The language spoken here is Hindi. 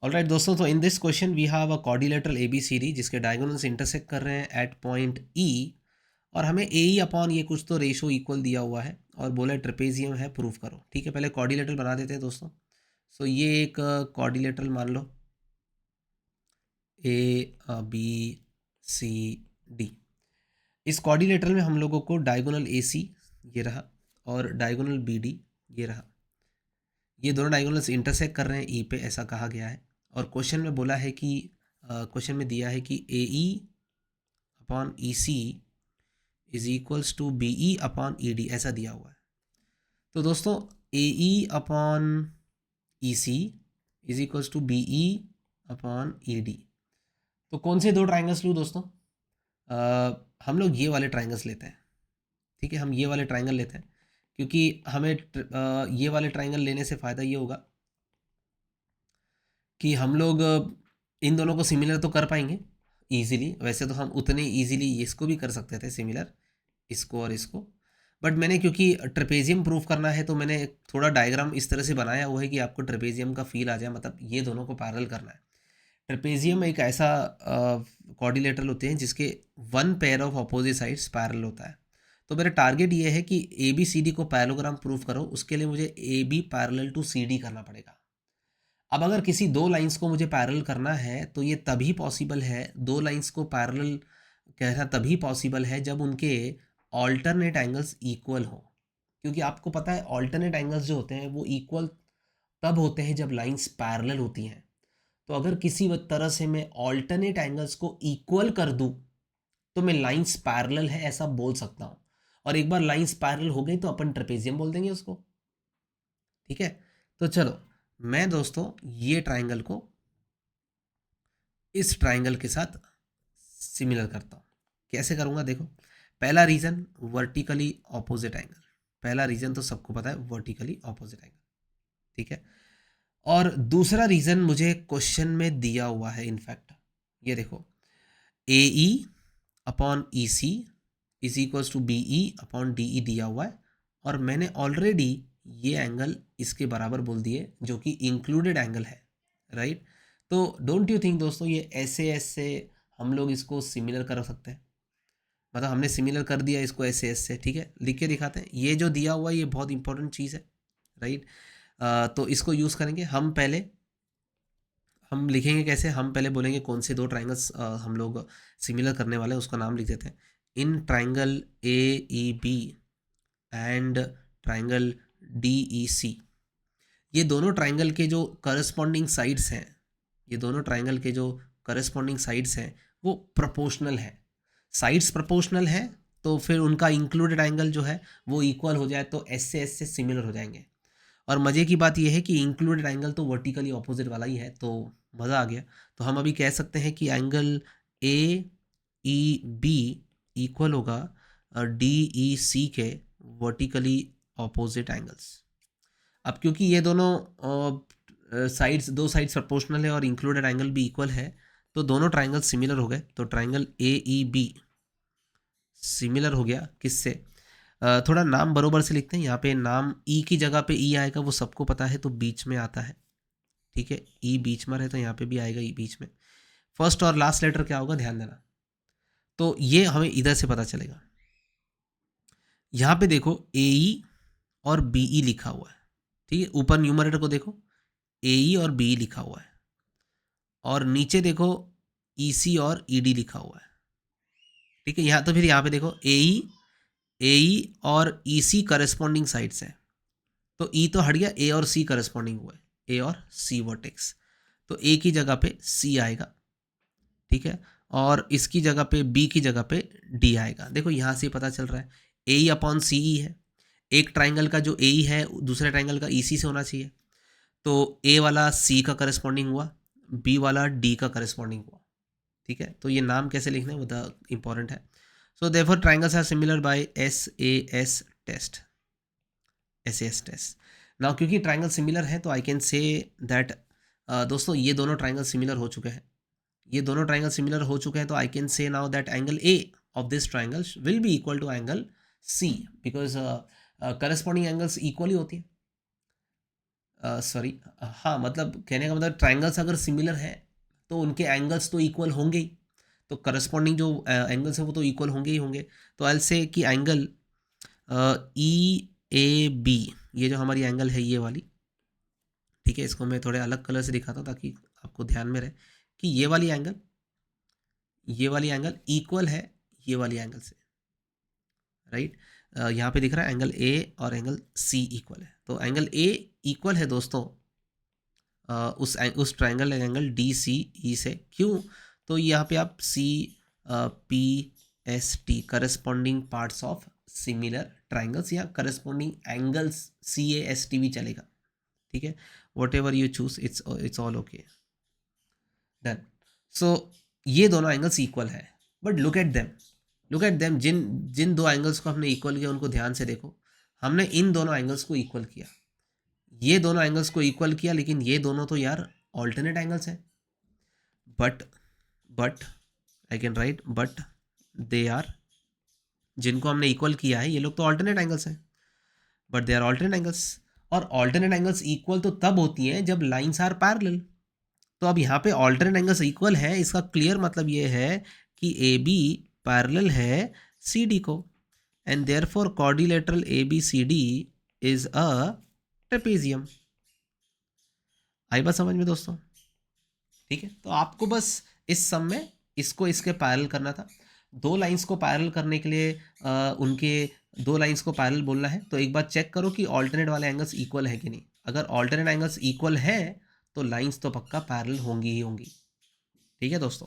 ऑलराइट दोस्तों, तो in this question we have a quadrilateral ABCD जिसके डायगोनल्स इंटरसेक्ट कर रहे हैं एट पॉइंट E, और हमें AE अपॉन ये कुछ तो रेशो इक्वल दिया हुआ है और बोला ट्रेपेजियम है, प्रूफ करो। ठीक है, पहले क्वाड्रिलेटरल बना देते हैं दोस्तों। सो ये एक क्वाड्रिलेटरल मान लो ABCD। इस क्वाड्रिलेटरल में हम लोगों को डायगोनल AC ये रहा और डायगोनल BD ये रहा। ये दोनों डायगोनल्स इंटरसेक्ट कर रहे हैं ई पे, ऐसा कहा गया है। और क्वेश्चन में बोला है कि क्वेश्चन में दिया है कि AE upon EC is equals to BE upon ED, ऐसा दिया हुआ है। तो दोस्तों AE upon EC is equals to BE upon ED। तो कौन से दो ट्राइंगल्स लूँ दोस्तों? हम लोग ये वाले ट्राइंगल्स लेते हैं। ठीक है, हम ये वाले ट्राइंगल लेते हैं क्योंकि हमें ये वाले ट्राइंगल लेने से फ़ायदा ये होगा कि हम लोग इन दोनों को सिमिलर तो कर पाएंगे ईजिली। वैसे तो हम उतने ईजिली इसको भी कर सकते थे सिमिलर, इसको और इसको, बट मैंने क्योंकि ट्रेपेजियम प्रूफ करना है तो मैंने थोड़ा डायग्राम इस तरह से बनाया हुआ है कि आपको ट्रेपेजियम का फील आ जाए, मतलब ये दोनों को पैरेलल करना है। ट्रेपेजियम एक ऐसा कोऑर्डिनेटर होते हैं जिसके one pair of opposite sides parallel होता है। तो मेरा टारगेट ये है कि ABCD को पैरेललोग्राम प्रूफ करो, उसके लिए मुझे AB पैरेलल टू CD करना पड़ेगा। अब अगर किसी दो लाइंस को मुझे पैरेलल करना है तो ये तभी पॉसिबल है, दो लाइंस को पैरेलल कहना तभी पॉसिबल है जब उनके ऑल्टरनेट एंगल्स इक्वल हो। क्योंकि आपको पता है ऑल्टरनेट एंगल्स जो होते हैं वो इक्वल तब होते हैं जब लाइंस पैरेलल होती हैं। तो अगर किसी तरह से मैं ऑल्टरनेट एंगल्स को इक्वल कर दूं तो मैं लाइंस पैरेलल है ऐसा बोल सकता हूं। और एक बार लाइंस पैरेलल हो गई तो अपन ट्रेपेजियम बोल देंगे उसको। ठीक है, तो चलो मैं दोस्तों ये ट्राइंगल को इस ट्राइंगल के साथ सिमिलर करता हूँ। कैसे करूँगा देखो, पहला रीजन वर्टिकली ऑपोजिट एंगल। पहला रीजन तो सबको पता है, वर्टिकली ऑपोजिट एंगल। ठीक है, और दूसरा रीजन मुझे क्वेश्चन में दिया हुआ है। इनफैक्ट ये देखो, AE upon EC is equals to BE upon DE दिया हुआ है, और मैंने ऑलरेडी ये एंगल इसके बराबर बोल दिए जो कि इंक्लूडेड एंगल है, राइट। तो डोंट यू थिंक दोस्तों ये ऐसे ऐसे हम लोग इसको सिमिलर कर सकते हैं? मतलब हमने सिमिलर कर दिया इसको ऐसे ऐसे। ठीक है, लिख के दिखाते हैं। ये जो दिया हुआ है ये बहुत इंपॉर्टेंट चीज़ है, राइट। तो इसको यूज़ करेंगे हम। पहले हम लिखेंगे कैसे, हम पहले बोलेंगे कौन से दो ट्राइंगल्स हम लोग सिमिलर करने वाले हैं, उसका नाम लिख देते हैं। In triangle AEB and triangle DEC, ये दोनों ट्राइंगल के जो करस्पॉन्डिंग साइड्स हैं, ये दोनों ट्राइंगल के जो करस्पॉन्डिंग साइड्स हैं वो प्रोपोर्शनल है। साइड्स प्रोपोर्शनल है तो फिर उनका इंक्लूडेड एंगल जो है वो इक्वल हो जाए तो एस से सिमिलर हो जाएंगे। और मज़े की बात यह है कि इंक्लूडेड एंगल तो वर्टिकली ऑपोजिट वाला ही है, तो मज़ा आ गया। तो हम अभी कह सकते हैं कि एंगल AEB इक्वल होगा DEC के वर्टिकली ऑपोजिट एंगल्स। अब क्योंकि ये दोनों साइड्स, दो साइड्स प्रोपोर्शनल है और इंक्लूडेड एंगल भी इक्वल है, तो दोनों ट्राइंगल सिमिलर हो गए। तो ट्राइंगल AEB सिमिलर हो गया किससे? थोड़ा नाम बरोबर से लिखते हैं। यहाँ पे नाम ई की जगह पे ई आएगा, वो सबको पता है, तो बीच में आता है। ठीक है, ई बीच में रहे तो यहाँ पे भी आएगा ई बीच में। फर्स्ट और लास्ट लेटर क्या होगा ध्यान देना। तो ये हमें इधर से पता चलेगा। यहाँ पे देखो AE और BE लिखा हुआ है। ठीक है, ऊपर न्यूमरेटर को देखो, AE और BE लिखा हुआ है, और नीचे देखो EC और ED लिखा हुआ है। ठीक है, यहाँ तो फिर यहाँ पे देखो AE और EC करस्पॉन्डिंग साइड्स है, तो E तो हट गया, A और C करस्पॉन्डिंग हुआ है, A और C वर्टेक्स, तो A की जगह पे C आएगा। ठीक है, और इसकी जगह पे B की जगह पे D आएगा। देखो यहाँ से पता चल रहा है AE अपॉन CE है। एक ट्राइंगल का जो AE है दूसरे ट्राइंगल का EC से होना चाहिए, तो A वाला C का करस्पॉन्डिंग हुआ, B वाला D का करस्पॉन्डिंग हुआ। ठीक है, तो ये नाम कैसे लिखना है वो द इंपॉर्टेंट है। So therefore triangles are similar by SAS test. SAS test. Now क्योंकि ट्राइंगल सिमिलर है तो आई कैन से दैट, दोस्तों ये दोनों ट्राइंगल सिमिलर हो चुके हैं, ये दोनों ट्राइंगल सिमिलर हो चुके हैं, तो I can say now that angle A of this triangle will be equal to angle C, because corresponding angles equally होती है। सॉरी, हाँ मतलब कहने का मतलब ट्राइंगल्स अगर सिमिलर है तो उनके एंगल्स तो इक्वल होंगे ही, तो करस्पॉन्डिंग जो एंगल्स हैं वो तो इक्वल होंगे ही होंगे। तो आई से कि एंगल ई ए बी, ये जो हमारी एंगल है ये वाली, ठीक है, इसको मैं थोड़े अलग कलर से दिखाता हूँ ताकि आपको ध्यान में रहे कि ये वाली एंगल इक्वल है ये वाली एंगल से, राइट। यहाँ पे दिख रहा है एंगल ए और एंगल सी इक्वल है, तो एंगल ए इक्वल है दोस्तों उस triangle angle D C E से। क्यों? तो यहाँ पे आप C P S T corresponding parts of similar triangles या corresponding angles C A S T भी चलेगा, ठीक है, whatever you choose, it's all okay, done. So ये दोनों एंगल्स इक्वल है, बट लुक एट देम, जिन जिन दो एंगल्स को हमने इक्वल किया उनको ध्यान से देखो। हमने इन दोनों एंगल्स को इक्वल किया, ये दोनों एंगल्स को इक्वल किया, लेकिन ये दोनों तो यार ऑल्टरनेट एंगल्स हैं। But I can write but they are, जिनको हमने इक्वल किया है ये लोग तो ऑल्टरनेट एंगल्स हैं, but they are alternate angles. और ऑल्टरनेट एंगल्स इक्वल तो तब होती हैं जब लाइंस आर पैरेलल। तो अब यहाँ पे ऑल्टरनेट एंगल्स इक्वल है, इसका क्लियर मतलब ये है कि ए बी पैरेलल है सी डी को, and therefore quadrilateral A B C D is a trapezium. आई बात समझ में दोस्तों? ठीक है, तो आपको बस इस सम में इसको इसके पैरेलल करना था। दो लाइंस को पैरेलल करने के लिए उनके दो लाइंस को पैरेलल बोलना है, तो एक बार चेक करो कि ऑल्टरनेट वाले एंगल्स इक्वल है कि नहीं। अगर ऑल्टरनेट एंगल्स इक्वल है तो लाइंस तो पक्का पैरेलल होंगी ही होंगी। ठीक है दोस्तों।